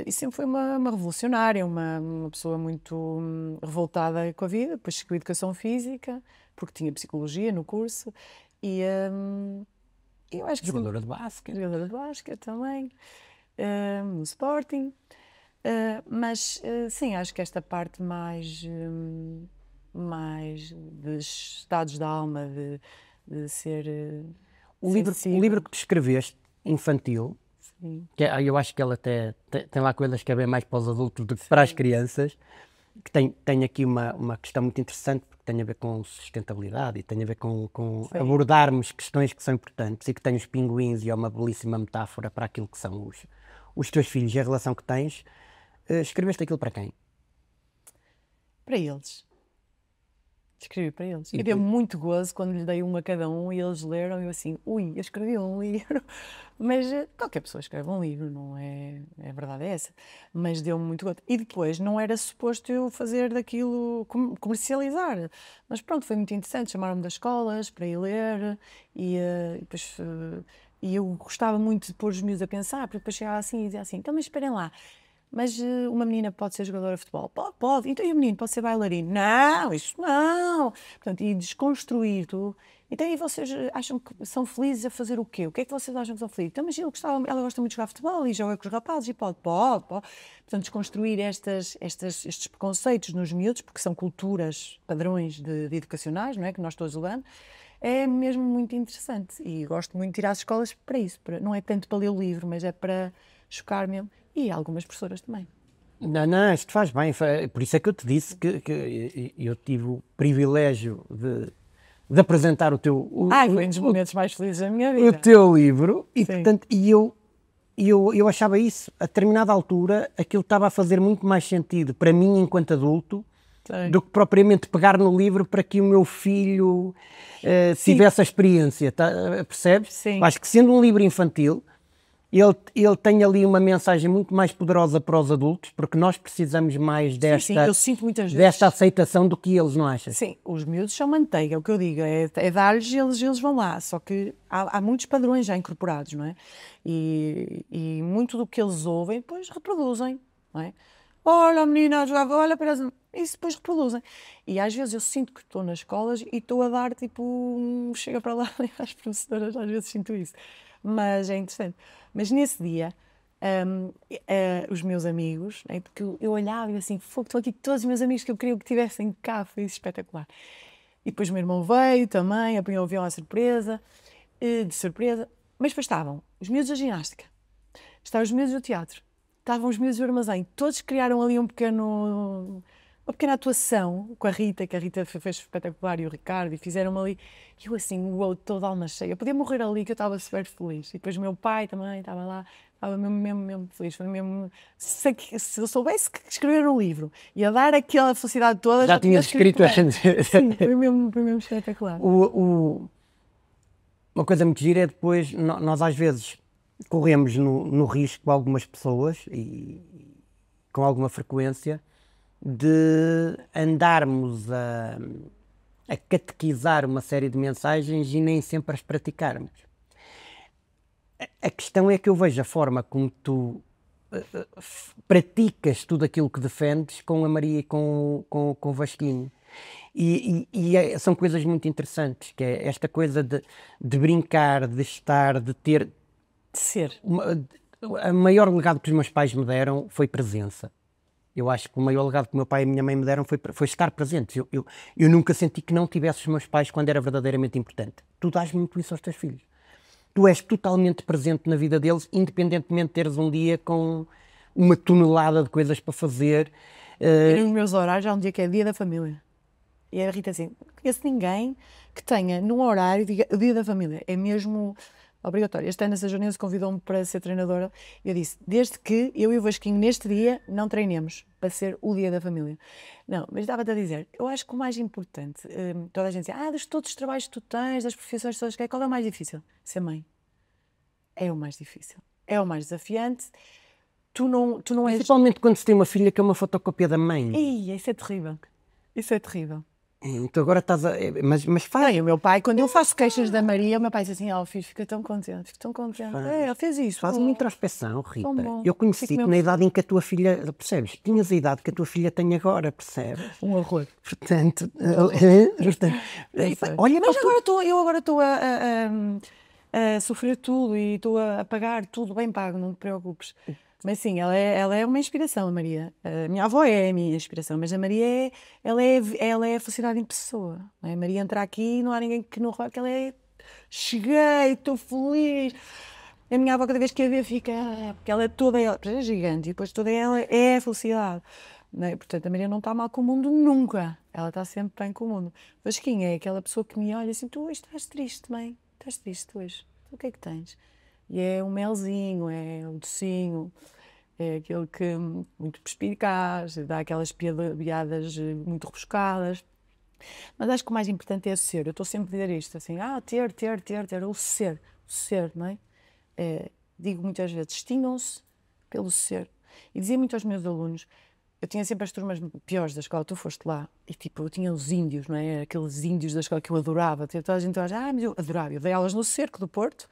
[SPEAKER 2] E sempre foi uma revolucionária, uma pessoa muito revoltada com a vida. Depois seguiu Educação Física, porque tinha Psicologia no curso. E eu acho que
[SPEAKER 1] Jogadora de basquete.
[SPEAKER 2] jogadora de basquete também, no Sporting. Mas sim, acho que esta parte mais dos estados da alma, de ser
[SPEAKER 1] O
[SPEAKER 2] sensível.
[SPEAKER 1] livro que tu escreveste, infantil,
[SPEAKER 2] Sim.
[SPEAKER 1] que eu acho que ele até tem lá coisas que é bem mais para os adultos do que para as crianças, que tem aqui uma questão muito interessante, porque tem a ver com sustentabilidade e tem a ver com abordarmos questões que são importantes e que tem os pinguins e é uma belíssima metáfora para aquilo que são os teus filhos e a relação que tens. Escreveste aquilo para quem?
[SPEAKER 2] Para eles. Escrevi para eles.
[SPEAKER 1] E
[SPEAKER 2] E deu-me muito gozo quando lhe dei um a cada um e eles leram e eu assim, ui, eu escrevi um livro. Mas qualquer pessoa escreve um livro, não é? A verdade é essa. Mas deu-me muito gozo. E depois não era suposto eu fazer daquilo, comercializar. Mas pronto, foi muito interessante. Chamaram-me das escolas para ir ler e depois... E eu gostava muito de pôr os miúdos a pensar, porque depois chegava assim e dizia assim, então mas esperem lá, mas uma menina pode ser jogadora de futebol? Pode. Então e o menino pode ser bailarino? Não, isso não. Portanto, e desconstruir tudo. Então e vocês acham que são felizes a fazer o quê? O que é que vocês acham que são felizes? Então mas ela gosta muito de jogar futebol e joga com os rapazes e pode. Portanto, desconstruir estes preconceitos nos miúdos, porque são culturas, padrões de educacionais, não é? Que nós todos levamos. É mesmo muito interessante e gosto muito de ir às escolas para isso. Não é tanto para ler o livro, mas é para chocar mesmo. E algumas professoras também.
[SPEAKER 1] Não, isto faz bem. Por isso é que eu te disse que eu tive o privilégio de apresentar o teu...
[SPEAKER 2] Foi um dos momentos mais felizes da minha
[SPEAKER 1] o
[SPEAKER 2] vida.
[SPEAKER 1] teu livro e,
[SPEAKER 2] Sim.
[SPEAKER 1] portanto, eu achava isso, a determinada altura, aquilo estava a fazer muito mais sentido para mim enquanto adulto
[SPEAKER 2] Sim.
[SPEAKER 1] do que propriamente pegar no livro para que o meu filho tivesse a experiência, percebes?
[SPEAKER 2] Sim.
[SPEAKER 1] Acho que sendo um livro infantil, ele tem ali uma mensagem muito mais poderosa para os adultos, porque nós precisamos mais
[SPEAKER 2] Sim, eu sinto muitas vezes.
[SPEAKER 1] desta aceitação do que eles, não achas?
[SPEAKER 2] Sim, os miúdos são manteiga, é o que eu digo, é dar-lhes e eles vão lá, só que há muitos padrões já incorporados, não é? E muito do que eles ouvem, depois reproduzem, não é? Olha, menina, olha, isso depois reproduzem. E às vezes eu sinto que estou nas escolas e estou a dar, tipo, chega para lá às professoras, às vezes sinto isso. Mas é interessante. Mas nesse dia, os meus amigos, né, porque eu olhava e assim, fogo, estou aqui todos os meus amigos que eu queria que tivessem cá, foi espetacular. E depois o meu irmão veio também, apanhou o violão à surpresa, de surpresa. Mas depois estavam os miúdos da ginástica, estavam os miúdos do teatro, estavam os miúdos do armazém, todos criaram ali um pequeno uma pequena atuação com a Rita, que a Rita fez espetacular, e o Ricardo, e fizeram ali, e eu assim, uou, toda a alma cheia. Eu podia morrer ali, que eu estava super feliz. E depois o meu pai também estava lá, estava mesmo feliz. Foi mesmo, se eu soubesse que escrever um livro, ia dar aquela felicidade toda.
[SPEAKER 1] Já tinha escrito antes.
[SPEAKER 2] Sim, foi mesmo espetacular.
[SPEAKER 1] Uma coisa muito gira é depois, nós às vezes corremos no risco, algumas pessoas, e com alguma frequência, de andarmos a catequizar uma série de mensagens e nem sempre as praticarmos. A questão é que eu vejo a forma como tu praticas tudo aquilo que defendes com a Maria e com o Vasquinho. São coisas muito interessantes, que é esta coisa de brincar, de estar, de ter...
[SPEAKER 2] De ser.
[SPEAKER 1] O maior legado que os meus pais me deram foi presença. Eu acho que o maior legado que o meu pai e a minha mãe me deram foi estar presentes. Eu nunca senti que não tivesse os meus pais quando era verdadeiramente importante. Tu dás muito isso aos teus filhos. Tu és totalmente presente na vida deles, independentemente de teres um dia com uma tonelada de coisas para fazer.
[SPEAKER 2] E nos meus horários há um dia que é dia da família. E a Rita assim, não conheço ninguém que tenha num horário o dia da família. É mesmo obrigatório. Este ano a Sajonense convidou-me para ser treinadora e eu disse, desde que eu e o Vasquinho neste dia não treinemos para ser o dia da família. Não, mas dava-te a dizer, eu acho que o mais importante, toda a gente diz, de todos os trabalhos que tu tens, das profissões todas, qual é o mais difícil? Ser mãe. É o mais difícil. É o mais desafiante. Tu não és...
[SPEAKER 1] Principalmente quando se tem uma filha que é uma fotocópia da mãe.
[SPEAKER 2] Ih, isso é terrível. Isso é terrível.
[SPEAKER 1] Então agora estás a... Mas faz.
[SPEAKER 2] E o meu pai, quando eu faço queixas da Maria, o meu pai diz assim, filho, fica tão contente, fico tão contente. Ele fez isso.
[SPEAKER 1] Faz uma introspeção, Rita.
[SPEAKER 2] Bom.
[SPEAKER 1] Eu conheci-te na idade em que a tua filha, percebes? Tinhas a idade que a tua filha tem agora, percebes?
[SPEAKER 2] Um horror.
[SPEAKER 1] Portanto, olha,
[SPEAKER 2] mas eu agora estou a sofrer tudo e estou a pagar tudo bem pago, não te preocupes. Mas sim, ela é uma inspiração, a Maria. A minha avó é a minha inspiração, mas a Maria ela é a felicidade em pessoa. Não é? A Maria entra aqui e não há ninguém que não repare que ela é... Cheguei, estou feliz. A minha avó cada vez que a vê fica... Porque ela é toda ela, é gigante, e depois toda ela é a felicidade. Não é? Portanto, a Maria não está mal com o mundo nunca. Ela está sempre bem com o mundo. Vasquinha é aquela pessoa que me olha assim, tu hoje estás triste, mãe? Estás triste hoje? O que é que tens? E é um melzinho, é um docinho, é aquele que muito perspicaz, dá aquelas piadas muito rebuscadas. Mas acho que o mais importante é o ser. Eu estou sempre a dizer isto, assim, ter, o ser, não é? Digo muitas vezes, distingam-se pelo ser. E dizia muito aos meus alunos, eu tinha sempre as turmas piores da escola, tu foste lá, e tipo, eu tinha os índios, não é? Aqueles índios da escola que eu adorava. Toda a gente acha, mas eu adorava. Eu dei aulas no Cerco do Porto,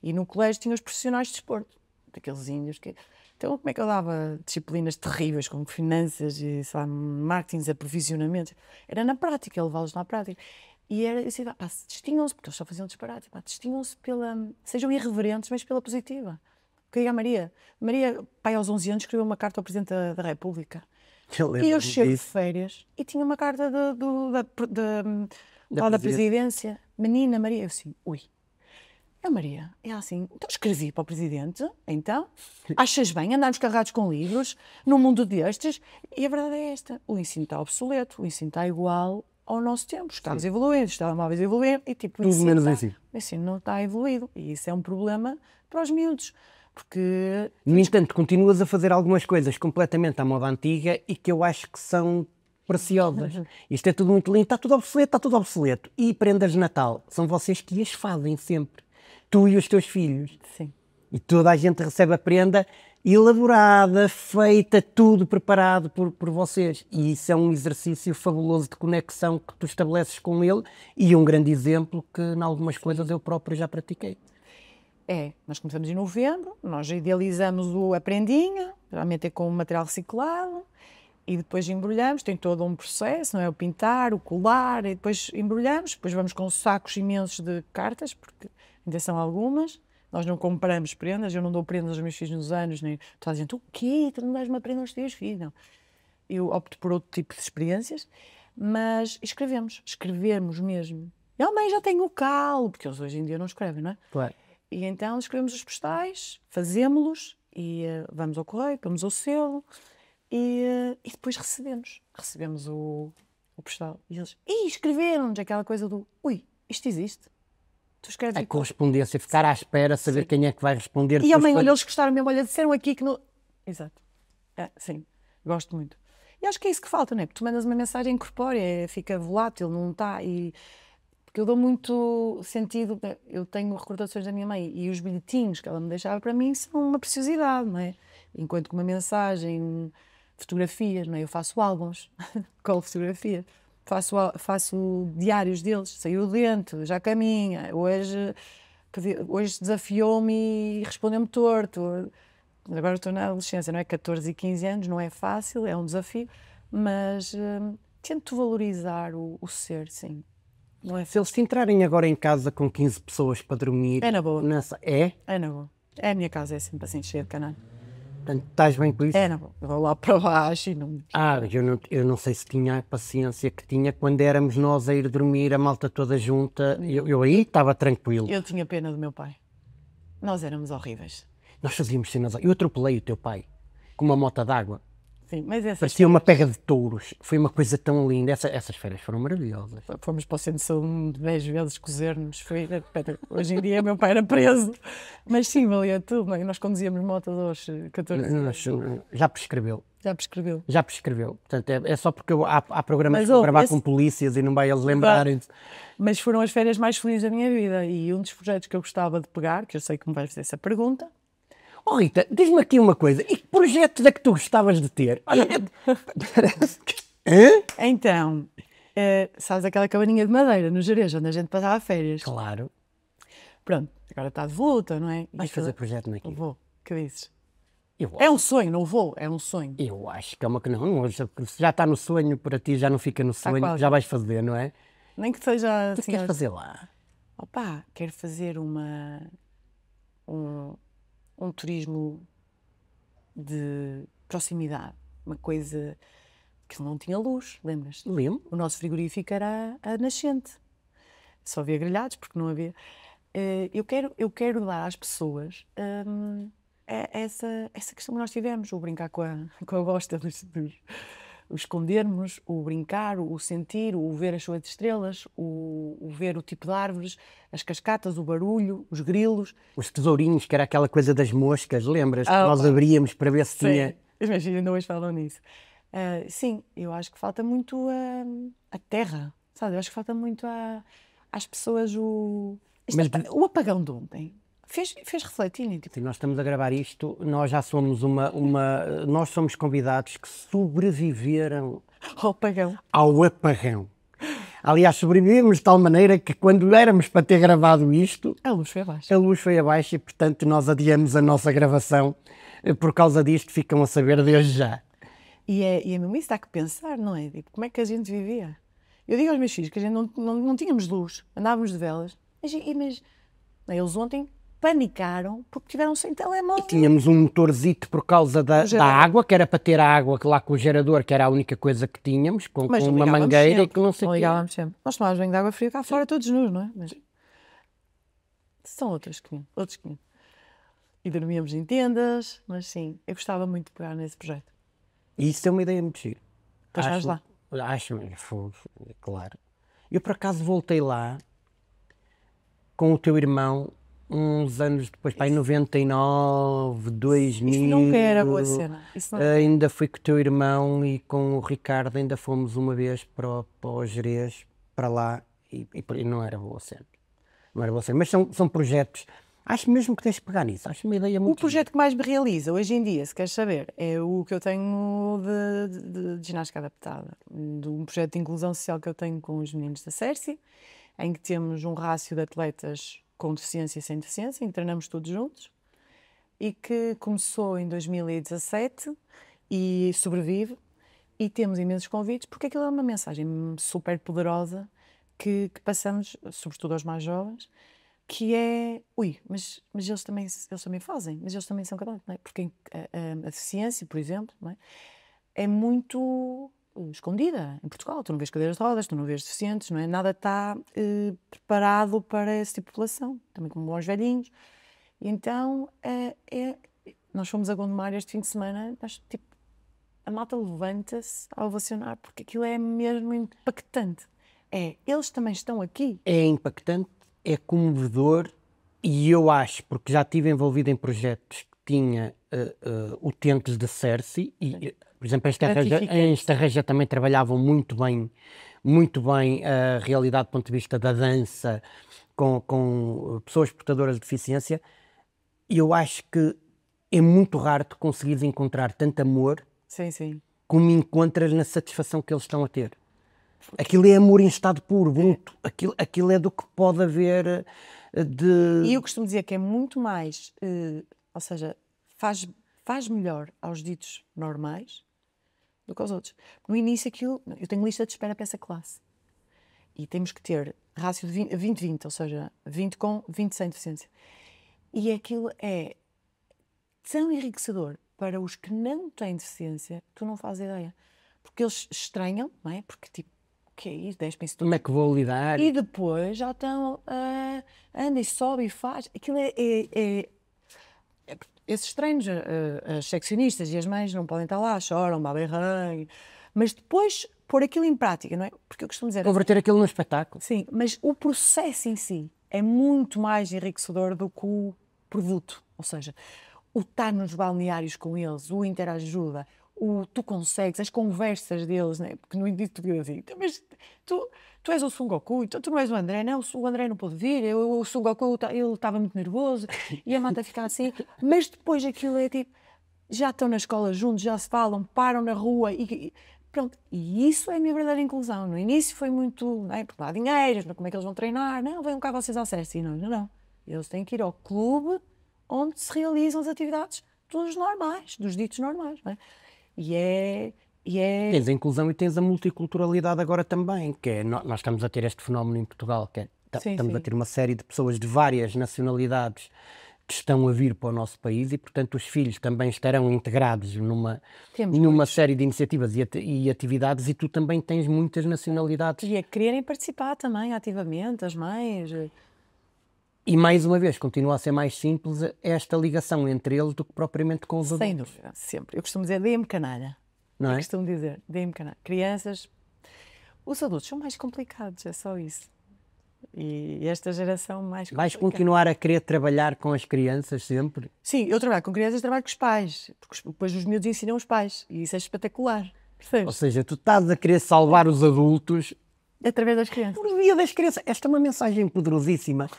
[SPEAKER 2] e no colégio tinha os profissionais de desporto, daqueles índios que... Então, como é que eu dava disciplinas terríveis, como finanças e, sei lá, marketing, aprovisionamento? Era na prática, eu levá-los na prática. E era assim, distinguam-se, porque eles só faziam disparate, distinguam-se pela... Sejam irreverentes, mas pela positiva. O que é a Maria? Maria, pai, aos 11 anos, escreveu uma carta ao Presidente da República. E eu chego de férias e tinha uma carta da presidência. Menina Maria, eu assim, ui. A Maria, é assim, então escrevi para o Presidente, então, achas bem andarmos carregados com livros num mundo destes? E a verdade é esta, o ensino está obsoleto, o ensino está igual ao nosso tempo, os carros evoluíram, os telemóveis evoluíram e tipo,
[SPEAKER 1] tudo menos
[SPEAKER 2] o ensino não está evoluído e isso é um problema para os miúdos, porque...
[SPEAKER 1] No entanto, continuas a fazer algumas coisas completamente à moda antiga e que eu acho que são preciosas. Isto é tudo muito lindo, está tudo obsoleto. E prendas de Natal, são vocês que as fazem sempre. Tu e os teus filhos.
[SPEAKER 2] Sim.
[SPEAKER 1] E toda a gente recebe a prenda elaborada, feita, tudo preparado por vocês. E isso é um exercício fabuloso de conexão que tu estabeleces com ele e um grande exemplo que, em algumas coisas, eu próprio já pratiquei.
[SPEAKER 2] Nós começamos em novembro, nós idealizamos a prendinha, geralmente é com material reciclado, e depois embrulhamos, tem todo um processo, não é? O pintar, o colar, e depois embrulhamos, depois vamos com sacos imensos de cartas, porque ainda são algumas. Nós não compramos prendas, eu não dou prendas aos meus filhos nos anos, nem toda a gente, o quê? Tu não dás uma prenda aos teus filhos? Não. Eu opto por outro tipo de experiências, mas escrevemos mesmo. E a mãe já tem o calo, porque eles hoje em dia não escrevem, não é?
[SPEAKER 1] Claro.
[SPEAKER 2] E então escrevemos os postais, fazemos-los e vamos ao correio, vamos ao selo e depois recebemos recebemos o postal e eles, escreveram-nos aquela coisa do, isto existe. Tu escreves
[SPEAKER 1] A correspondência, ficar à espera, saber quem é que vai responder.
[SPEAKER 2] E olha, eles gostaram mesmo, olha, disseram aqui que não... Exato. Sim, gosto muito. E acho que é isso que falta, não é? Porque tu mandas uma mensagem incorpórea, fica volátil, não está... Porque eu dou muito sentido, eu tenho recordações da minha mãe e os bilhetinhos que ela me deixava para mim são uma preciosidade, não é? Enquanto que uma mensagem, fotografias, não é? Eu faço álbuns, colo fotografias, faço diários deles, saiu o dente, já caminha, hoje desafiou-me e respondeu-me torto. Agora estou na adolescência, não é? 14 e 15 anos, não é fácil, é um desafio, mas tento valorizar o ser, sim.
[SPEAKER 1] Não é? Se eles te entrarem agora em casa com 15 pessoas para dormir...
[SPEAKER 2] É na boa.
[SPEAKER 1] É?
[SPEAKER 2] É na boa. A minha casa é sempre assim, cheia de canalha.
[SPEAKER 1] Portanto, estás bem com isso?
[SPEAKER 2] É na boa. Eu vou lá para baixo e não...
[SPEAKER 1] Eu não sei se tinha a paciência que tinha quando éramos nós a ir dormir, a malta toda junta. Eu aí estava tranquilo.
[SPEAKER 2] Eu tinha pena do meu pai. Nós éramos horríveis.
[SPEAKER 1] Nós fazíamos cenas... Eu atropelei o teu pai com uma moto d'água.
[SPEAKER 2] Sim, mas
[SPEAKER 1] parecia uma pega de touros. Foi uma coisa tão linda. Essas férias foram maravilhosas.
[SPEAKER 2] Fomos para o centro de saúde 10 vezes cozer-nos. Hoje em dia meu pai era preso. Mas sim, valia tudo. Nós conduzíamos motos aos 14 anos.
[SPEAKER 1] Já prescreveu.
[SPEAKER 2] Já prescreveu.
[SPEAKER 1] Já prescreveu. Portanto, é só porque há programas que vão gravar com polícias e não vai eles lembrarem.
[SPEAKER 2] Mas foram as férias mais felizes da minha vida. E um dos projetos que eu gostava de pegar, que eu sei que me vais fazer essa pergunta...
[SPEAKER 1] Oh, Rita, diz-me aqui uma coisa. E que projetos é que tu gostavas de ter? Olha, parece que...
[SPEAKER 2] Então, sabes aquela cabaninha de madeira no Jerez, onde a gente passava férias?
[SPEAKER 1] Claro.
[SPEAKER 2] Pronto, agora está de volta, não é?
[SPEAKER 1] Vais fazer projeto naquilo?
[SPEAKER 2] Vou. Que dizes?
[SPEAKER 1] É
[SPEAKER 2] um sonho, não vou, é um sonho.
[SPEAKER 1] Eu acho que é uma que não. Se já está no sonho, para ti já não fica no sonho, já vais fazer, não é?
[SPEAKER 2] Nem que seja...
[SPEAKER 1] O que queres fazer lá?
[SPEAKER 2] Opa, quero fazer um turismo de proximidade, uma coisa que não tinha luz, lembras?
[SPEAKER 1] Lembro.
[SPEAKER 2] O nosso frigorífico era a nascente, só havia grelhados porque não havia. Eu quero dar às pessoas essa questão que nós tivemos, o brincar com a bosta, o escondermos, o brincar, o sentir, o ver as suas estrelas, o ver o tipo de árvores, as cascatas, o barulho, os grilos.
[SPEAKER 1] Os tesourinhos, que era aquela coisa das moscas, lembras? Que nós abríamos para ver se tinha...
[SPEAKER 2] Os meus filhos ainda hoje falam nisso. Sim, eu acho que falta muito a terra, sabe? Eu acho que falta muito às pessoas o apagão de ontem. Fez refletir, né?
[SPEAKER 1] Tipo... Nós estamos a gravar isto, nós já somos nós somos convidados que sobreviveram ao apagão. Aliás, sobrevivemos de tal maneira que quando éramos para ter gravado isto...
[SPEAKER 2] A luz foi abaixo.
[SPEAKER 1] A luz foi abaixo e, portanto, nós adiamos a nossa gravação. Por causa disto, ficam a saber desde já.
[SPEAKER 2] E é mesmo isso, dá que pensar, não é? Tipo, como é que a gente vivia? Eu digo aos meus filhos que a gente não tínhamos luz, andávamos de velas, mas eles ontem panicaram porque tiveram sem telemóvel.
[SPEAKER 1] E tínhamos um motorzito por causa da água, que era para ter a água lá com o gerador, que era a única coisa que tínhamos, com uma mangueira
[SPEAKER 2] sempre,
[SPEAKER 1] que não sei o quê.
[SPEAKER 2] Ligávamos sempre. Nós tomávamos banho de água fria cá fora, todos nus, não é? Mas são outros 500. E dormíamos em tendas, mas sim, eu gostava muito de pegar nesse projeto.
[SPEAKER 1] E isso é uma ideia muito gira.
[SPEAKER 2] Depois vais lá.
[SPEAKER 1] Acho, claro. Eu, por acaso, voltei lá com o teu irmão uns anos depois, em 99, 2000...
[SPEAKER 2] Isso nunca era boa cena.
[SPEAKER 1] Ainda fui com o teu irmão e com o Ricardo, ainda fomos uma vez para o Jerez, para lá, e não era boa cena. Não era boa cena. Mas são projetos... Acho mesmo que tens de pegar nisso. Acho uma ideia muito...
[SPEAKER 2] O projeto que mais me realiza hoje em dia, se queres saber, é o que eu tenho de ginástica adaptada. De um projeto de inclusão social que eu tenho com os meninos da Cerci, em que temos um rácio de atletas com deficiência e sem deficiência, em que treinamos todos juntos, e que começou em 2017 e sobrevive, e temos imensos convites, porque aquilo é uma mensagem super poderosa que passamos, sobretudo aos mais jovens, que é, mas eles também fazem, mas eles também são capazes, não é? Porque a deficiência, por exemplo, não é? É muito escondida em Portugal. Tu não vês cadeiras de rodas, tu não vês deficientes, não é? Nada está preparado para esse tipo de população, também como aos velhinhos. E então, nós fomos a Gondomar este fim de semana, a malta levanta-se a ovacionar, porque aquilo é mesmo impactante. Eles também estão aqui.
[SPEAKER 1] É impactante, é comovedor e eu acho, porque já estive envolvido em projetos que tinha utentes de Cersei e, por exemplo, esta reja também trabalhavam muito bem a realidade do ponto de vista da dança com pessoas portadoras de deficiência, e eu acho que é muito raro tu conseguires encontrar tanto amor como encontras na satisfação que eles estão a ter. Aquilo é amor em estado puro, bruto. Aquilo é do que pode haver de...
[SPEAKER 2] E eu costumo dizer que é muito mais, ou seja, faz melhor aos ditos normais do que aos outros. No início eu tenho lista de espera para essa classe. E temos que ter rácio de 20-20, ou seja, 20 com 20 sem deficiência. E aquilo é tão enriquecedor para os que não têm deficiência, tu não fazes ideia. Porque eles estranham, não é? Porque tipo, o que é isso?
[SPEAKER 1] Como é que vou lidar?
[SPEAKER 2] E depois já estão, anda e sobe e faz. Aquilo esses treinos, as seccionistas e as mães não podem estar lá, choram, baberram, mas depois pôr aquilo em prática, não é? Porque eu costumo dizer...
[SPEAKER 1] Converter aquilo num espetáculo.
[SPEAKER 2] Sim, mas o processo em si é muito mais enriquecedor do que o produto. Ou seja, o estar nos balneários com eles, o interajuda, tu consegues, as conversas deles, né? Porque no início tu dizias assim, mas tu és o Son Goku, então tu não és o André, não, o André não pôde vir, o Son Goku ele estava muito nervoso, e a mata fica assim, mas depois aquilo é tipo, já estão na escola juntos, já se falam, param na rua, e pronto, e isso é a minha verdadeira inclusão. No início foi muito, não é, porque não há dinheiro, como é que eles vão treinar, não, venham cá vocês ao Cersei, não, eles têm que ir ao clube onde se realizam as atividades dos normais, dos ditos normais, não é?
[SPEAKER 1] Tens a inclusão e tens a multiculturalidade agora também, que é, nós estamos a ter este fenómeno em Portugal, que é, estamos a ter uma série de pessoas de várias nacionalidades que estão a vir para o nosso país e, portanto, os filhos também estarão integrados numa série de iniciativas e atividades, e tu também tens muitas nacionalidades.
[SPEAKER 2] E a quererem participar também ativamente, as mães...
[SPEAKER 1] E, mais uma vez, continua a ser mais simples esta ligação entre eles do que propriamente com os adultos.
[SPEAKER 2] Sem dúvida, sempre. Eu costumo dizer, dê-me canalha.
[SPEAKER 1] Não é?
[SPEAKER 2] Eu costumo dizer, dê-me canalha. Crianças, os adultos são mais complicados, é só isso. E esta geração mais complicada.
[SPEAKER 1] Vais continuar a querer trabalhar com as crianças sempre?
[SPEAKER 2] Sim, eu trabalho com crianças, trabalho com os pais. Porque depois os miúdos ensinam os pais. E isso é espetacular. Percebes?
[SPEAKER 1] Ou seja, tu estás a querer salvar os adultos...
[SPEAKER 2] Através das crianças.
[SPEAKER 1] Por via das crianças. Esta é uma mensagem poderosíssima.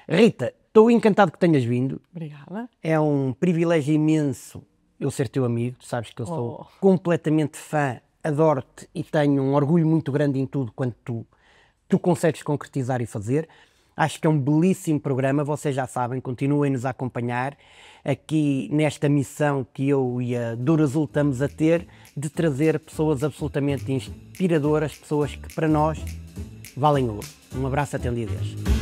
[SPEAKER 1] Rita, estou encantado que tenhas vindo.
[SPEAKER 2] Obrigada.
[SPEAKER 1] É um privilégio imenso eu ser teu amigo. Tu sabes que eu sou completamente fã, adoro-te e tenho um orgulho muito grande em tudo quanto tu consegues concretizar e fazer. Acho que é um belíssimo programa. Vocês já sabem, continuem-nos a acompanhar aqui nesta missão que eu e a Douro Azul estamos a ter, de trazer pessoas absolutamente inspiradoras, pessoas que para nós valem ouro. Um abraço, até um dia destes.